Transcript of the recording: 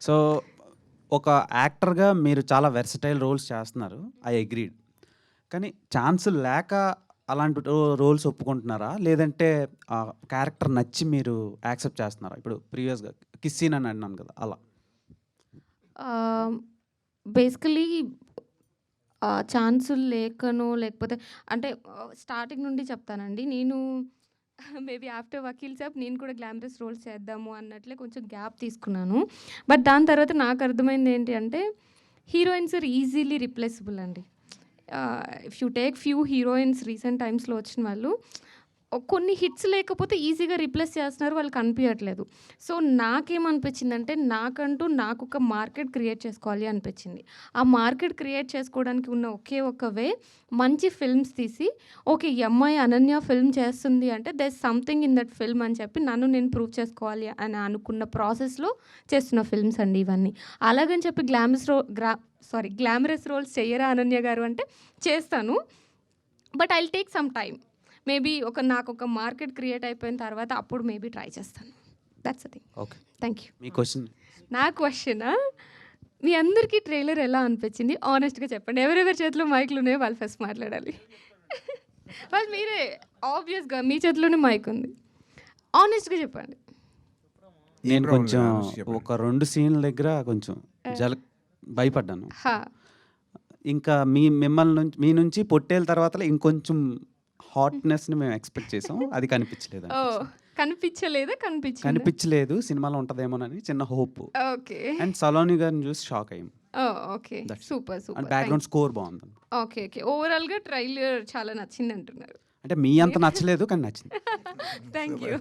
So ఒక యాక్టర్‌గా మీరు చాలా వెర్సటైల్ రోల్స్ చేస్తున్నారు. I agreed. కానీ ఛాన్సులు లేక అలాంటి రోల్స్ ఒప్పుకుంటున్నారా? లేదంటే క్యారెక్టర్ నచ్చి మీరు యాక్సెప్ట్ చేస్తున్నారా? ఇప్పుడు ప్రీవియస్‌గా 'కిస్ సీన్' అని అన్నాను కదా! అలా. బేసికలీ ఛాన్సులు లేకనో లేకపోతే అంటే స్టార్టింగ్ నుండి చెప్తానండి. నేను మేబీ ఆఫ్టర్ 'వకీల్ సాబ్' నేను కూడా గ్లామరస్ రోల్స్ చేద్దాము అన్నట్లే కొంచెం గ్యాప్ తీసుకున్నాను. బట్ దాని తర్వాత నాకు అర్థమైంది ఏంటి అంటే హీరోయిన్స్ ఆర్ ఈజీలీ రిప్లేసబుల్ అండి. If you take few heroines recent టైమ్స్‌లో వచ్చిన వాళ్ళు కొన్ని హిట్స్ లేకపోతే ఈజీగా రీప్లేస్ చేస్తున్నారు. వాళ్ళకి కనిపియట్లేదు. సో నాకేమనిపించిందంటే నాకంటూ నాకొక మార్కెట్ క్రియేట్ చేసుకోవాలి అనిపించింది. ఆ మార్కెట్ క్రియేట్ చేసుకోవడానికి ఉన్న ఒకే ఒక వే మంచి ఫిల్మ్స్ తీసి ఓకే ఈ అమ్మాయి అనన్య ఫిల్మ్ చేస్తుంది అంటే there is something in that film అని చెప్పి నన్ను నేను ప్రూవ్ చేసుకోవాలి అని అనుకున్న ప్రాసెస్‌లో చేస్తున్న ఫిల్మ్స్ అండి ఇవన్నీ. అలాగని చెప్పి గ్లామరస్ రోల్స్ చెయ్యరా అనన్య గారు అంటే చేస్తాను. But I will take some time. Maybe నాకొక మార్కెట్ క్రియేట్ అయిపోయిన తర్వాత అప్పుడు మేబీ ట్రై చేస్తాను. That's the thing. Okay. Thank you. Me question. నా క్వశ్చనా? మీ అందరికీ ట్రైలర్ ఎలా అనిపించింది? ఆనెస్ట్‌గా చెప్పండి. ఎవరెవరి చేతిలో మైక్‌లు ఉన్నాయో వాళ్ళు ఫస్ట్ మాట్లాడాలి. వాళ్ళు మీరే ఆబ్వియస్‌గా మీ చేతిలోనే మైక్ ఉంది. ఆనెస్ట్‌గా చెప్పండి. నేను కొంచెం ఒక 2 సీన్‌ల దగ్గర కొంచెం భయపడ్డాను. హా! ఇంకా మీ నుంచి పొట్టేల తర్వాత ఇంకొంచెం హాట్‌నెస్‌ని మేము ఎక్స్‌పెక్ట్ చేసాం. అది కనిపించలేదు. ఓహ్! కనిపించలేదా? కనిపించిందా? కనిపించలేదు. సినిమాలో ఉంటదేమోనని చిన్న హోప్. ఓకే. అండ్ సలోని గారిని చూసి షాక్ అయ్యాం. Oh! Okay. That's it. Super. And super. Background score బాగుంది. ఓకే. ఓకే. ఓవరాల్‌గా ట్రైలర్ చాలా నచ్చిందంటున్నారు. అంటే మీ అంత నచ్చలేదు కానీ నచ్చింది. Thank you.